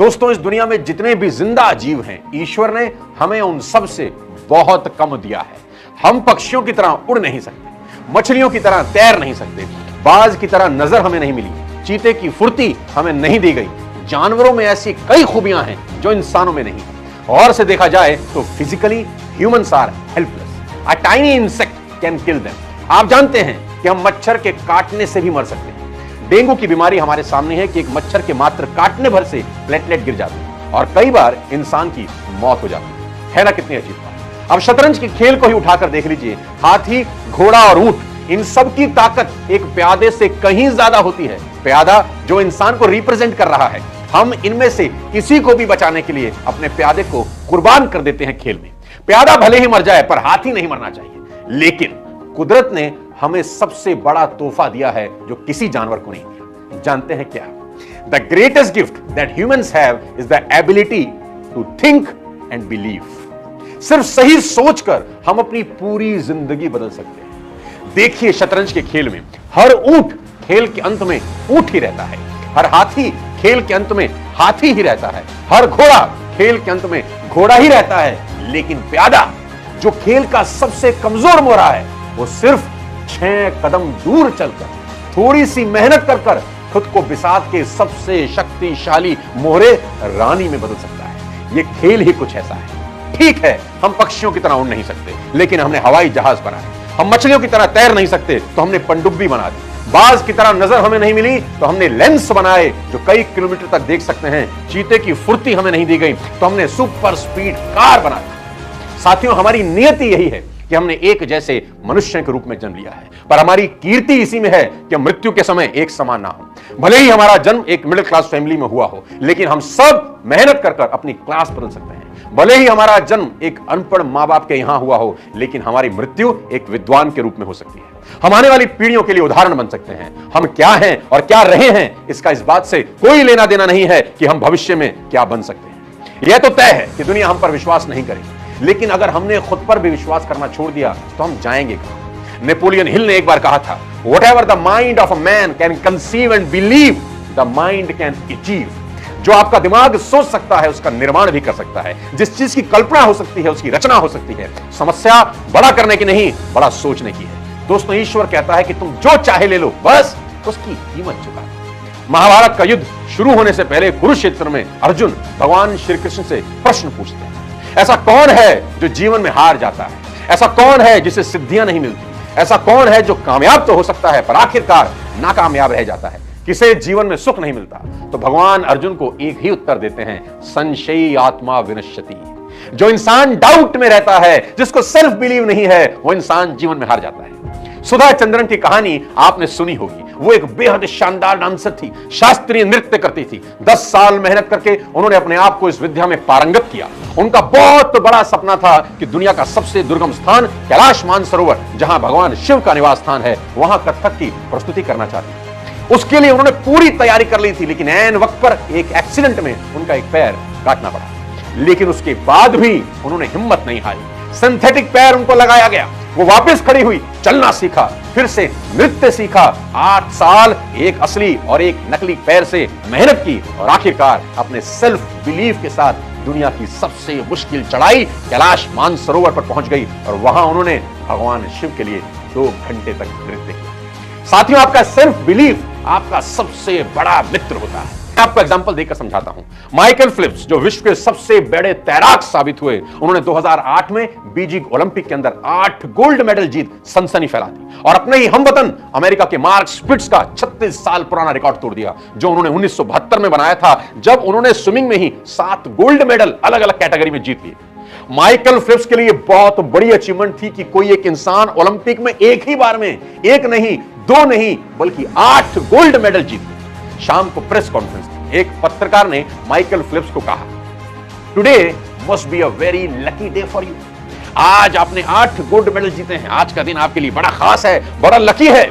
दोस्तों, इस दुनिया में जितने भी जिंदा जीव हैं, ईश्वर ने हमें उन सब से बहुत कम दिया है। हम पक्षियों की तरह उड़ नहीं सकते, मछलियों की तरह तैर नहीं सकते, बाज की तरह नजर हमें नहीं मिली, चीते की फुर्ती हमें नहीं दी गई। जानवरों में ऐसी कई खूबियां हैं जो इंसानों में नहीं है। और से देखा जाए तो physically humans are helpless. A tiny insect can kill them. आप जानते हैं कि हम मच्छर के काटने से भी मर सकते हैं। डेंगू की बीमारी हमारे सामने है कि एक मच्छर के मात्र काटने भर से प्लेटलेट गिर जाते हैं और कई बार इंसान की मौत हो जाती है ना? कितनी अजीब बात। अब शतरंज के खेल को ही उठाकर देख लीजिए। हाथी, घोड़ा और ऊंट, इन सब की ताकत एक प्यादे से कहीं ज्यादा होती है। प्यादा जो इंसान को रिप्रेजेंट कर रहा है। हम इनमें से किसी को भी बचाने के लिए अपने प्यादे को कुर्बान कर देते हैं खेल में। प्यादा भले ही मर जाए पर हाथी नहीं मरना चाहिए। लेकिन कुदरत ने हमें सबसे बड़ा तोहफा दिया है जो किसी जानवर को नहीं दिया। जानते हैं क्या? The greatest gift that humans have is the ability to think and believe. सिर्फ सही सोचकर हम अपनी पूरी जिंदगी बदल सकते हैं। देखिए, शतरंज के खेल में हर ऊंट खेल के अंत में ऊंट ही रहता है, हर हाथी खेल के अंत में हाथी ही रहता है, हर घोड़ा खेल के अंत में घोड़ा ही रहता है। लेकिन प्यादा जो खेल का सबसे कमजोर मोहरा है, वो सिर्फ 6 कदम दूर चलकर थोड़ी सी मेहनत कर खुद को बिसात के सबसे शक्तिशाली मोहरे रानी में बदल सकता है। ये खेल ही कुछ ऐसा है। ठीक है, हम पक्षियों की तरह उड़ नहीं सकते, लेकिन हमने हवाई जहाज बनाए। हम मछलियों की तरह तैर नहीं सकते, तो हमने पनडुब्बी बना दी। बाज की तरह नजर हमें नहीं मिली, तो हमने लेंस बनाए जो कई किलोमीटर तक देख सकते हैं। चीते की फुर्ती हमें नहीं दी गई, तो हमने सुपर स्पीड कार बना दी। साथियों, हमारी नियति यही है कि हमने एक जैसे मनुष्य के रूप में जन्म लिया है, पर हमारी कीर्ति इसी में है कि मृत्यु के समय एक समान ना हो। भले ही हमारा जन्म एक मिडिल क्लास फैमिली में हुआ हो, लेकिन हम सब मेहनत कर अपनी क्लास बदल सकते हैं। भले ही हमारा जन्म एक अनपढ़ मां बाप के यहां हुआ हो, लेकिन हमारी मृत्यु एक विद्वान के रूप में हो सकती है। हम आने वाली पीढ़ियों के लिए उदाहरण बन सकते हैं। हम क्या हैं और क्या रहे हैं, इसका इस बात से कोई लेना देना नहीं है कि हम भविष्य में क्या बन सकते हैं। यह तो तय है कि दुनिया हम पर विश्वास नहीं करेगी, लेकिन अगर हमने खुद पर भी विश्वास करना छोड़ दिया तो हम जाएंगे कहां? नेपोलियन हिल ने एक बार कहा था, whatever the mind of a man can conceive and believe, the mind can achieve. जो आपका दिमाग सोच सकता है उसका निर्माण भी कर सकता है। जिस चीज की कल्पना हो सकती है उसकी रचना हो सकती है। समस्या बड़ा करने की नहीं, बड़ा सोचने की है। दोस्तों, ईश्वर कहता है कि तुम जो चाहे ले लो, बस उसकी कीमत चुका। महाभारत का युद्ध शुरू होने से पहले कुरुक्षेत्र में अर्जुन भगवान श्री कृष्ण से प्रश्न पूछते हैं, ऐसा कौन है जो जीवन में हार जाता है? ऐसा कौन है जिसे सिद्धियां नहीं मिलती? ऐसा कौन है जो कामयाब तो हो सकता है पर आखिरकार नाकामयाब रह जाता है? किसे जीवन में सुख नहीं मिलता? तो भगवान अर्जुन को एक ही उत्तर देते हैं, संशयी आत्मा विनश्यति। जो इंसान डाउट में रहता है, जिसको सेल्फ बिलीव नहीं है, वो इंसान जीवन में हार जाता है। सुधा चंद्रन की कहानी आपने सुनी होगी। वो एक बेहद शानदार डांसर थी, शास्त्रीय नृत्य करती थी। 10 साल मेहनत करके उन्होंने अपने आप को इस विद्या में पारंगत किया। उनका बहुत बड़ा सपना था कि दुनिया का सबसे दुर्गम स्थान कैलाश मानसरोवर, जहां भगवान शिव का निवास स्थान है, वहां कथक की प्रस्तुति करना चाहती थी। उसके लिए उन्होंने पूरी तैयारी कर ली थी, लेकिन ऐन वक्त पर एक एक्सीडेंट में उनका एक पैर काटना पड़ा। लेकिन उसके बाद भी उन्होंने हिम्मत नहीं हारी। सिंथेटिक पैर उनको लगाया गया, वो वापस खड़ी हुई, चलना सीखा, फिर से नृत्य सीखा। 8 साल एक असली और एक नकली पैर से मेहनत की और आखिरकार अपने सेल्फ बिलीफ के साथ दुनिया की सबसे मुश्किल चढ़ाई कैलाश मानसरोवर पर पहुंच गई और वहां उन्होंने भगवान शिव के लिए 2 घंटे तक नृत्य किया। साथियों, आपका सेल्फ बिलीफ आपका सबसे बड़ा मित्र होता है। मैं आपको एग्जांपल देकर समझाता हूं। माइकल फिलिप्स जो विश्व के सबसे बड़े तैराक साबित हुए, उन्होंने 2008 में बीजिंग ओलंपिक के अंदर 8 गोल्ड मेडल जीत सनसनी फैला दी और अपने ही हमवतन अमेरिका के मार्क स्पिट्स का 36 साल पुराना रिकॉर्ड तोड़ दिया, जो उन्होंने 1972 में बनाया था, जब उन्होंने स्विमिंग में ही 7 गोल्ड मेडल अलग अलग कैटेगरी में जीत लिए। माइकल फिलिप्स के लिए बहुत बड़ी अचीवमेंट थी कि कोई एक इंसान ओलंपिक में एक ही बार में एक नहीं, 2 नहीं, बल्कि 8 गोल्ड मेडल जीत। शाम को प्रेस कॉन्फ्रेंस में एक पत्रकार ने माइकल फिलिप्स को कहा, today must be a very lucky day for you. आज आपने 8 गोल्ड मेडल जीते हैं, आज का दिन आपके लिए बड़ा खास है, बड़ा लकी है।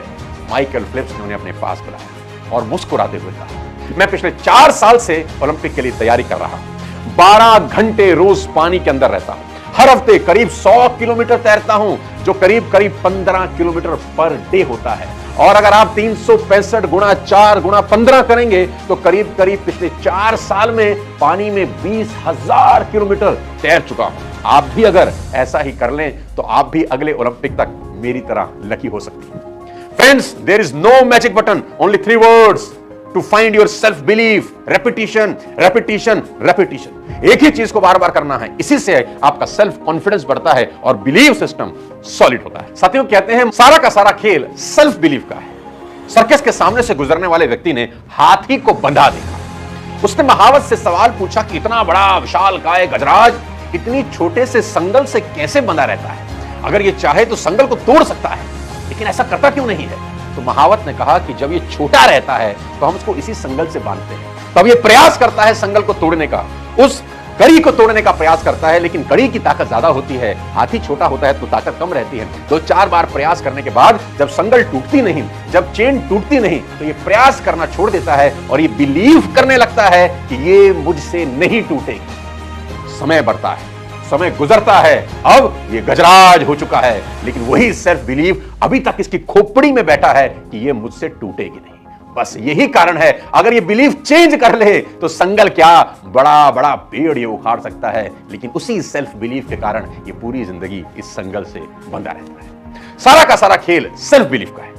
माइकल फिलिप्स ने उन्हें अपने पास बुलाया और मुस्कुराते हुए कहा, मैं पिछले 4 साल से ओलंपिक के लिए तैयारी कर रहा हूं। 12 घंटे रोज पानी के अंदर रहता हूं, हर हफ्ते करीब 100 किलोमीटर तैरता हूं, जो करीब करीब 15 किलोमीटर पर डे होता है। और अगर आप 365 गुणा 4 गुणा 15 करेंगे तो करीब करीब पिछले 4 साल में पानी में 20,000 किलोमीटर तैर चुका हूं। आप भी अगर ऐसा ही कर लें तो आप भी अगले ओलंपिक तक मेरी तरह लकी हो सकती हैं। Friends, there is no magic button, only 3 words to find your self belief, repetition repetition repetition. एक ही चीज को बार बार करना है, इसी से आपका सेल्फ कॉन्फिडेंस बढ़ता है और बिलीव सिस्टम सॉलिड होता है। साथियों, कहते हैं सारा का सारा खेल सेल्फ बिलीफ का है। सर्कस के सामने से गुजरने वाले व्यक्ति ने हाथी को बंधा देखा। उसने महावत से सवाल पूछा कि इतना बड़ा विशालकाय गजराज इतनी छोटे से संगल से कैसे बंधा रहता है? अगर ये चाहे तो संगल को तोड़ सकता है, लेकिन ऐसा करता क्यों नहीं है? तो महावत ने कहा कि जब ये छोटा रहता है तो हम उसको इसी संगल से बांधते हैं। तब ये प्रयास करता है संगल को तोड़ने का, उस कड़ी को तोड़ने का प्रयास करता है, लेकिन कड़ी की ताकत ज्यादा होती है, हाथी छोटा होता है तो ताकत कम रहती है। 2-4 बार प्रयास करने के बाद जब संगल टूटती नहीं, जब चेन टूटती नहीं, तो ये प्रयास करना छोड़ देता है और ये बिलीव करने लगता है कि ये मुझसे नहीं टूटेगी। समय बढ़ता है, समय गुजरता है, अब ये गजराज हो चुका है, लेकिन वही सेल्फ बिलीव अभी तक इसकी खोपड़ी में बैठा है कि ये मुझसे टूटेगी नहीं। बस यही कारण है, अगर ये बिलीव चेंज कर ले तो संगल क्या, बड़ा बड़ा पेड़ ये उखाड़ सकता है, लेकिन उसी सेल्फ बिलीव के कारण ये पूरी जिंदगी इस संगल से बंधा रहता है। सारा का सारा खेल सेल्फ बिलीव का है।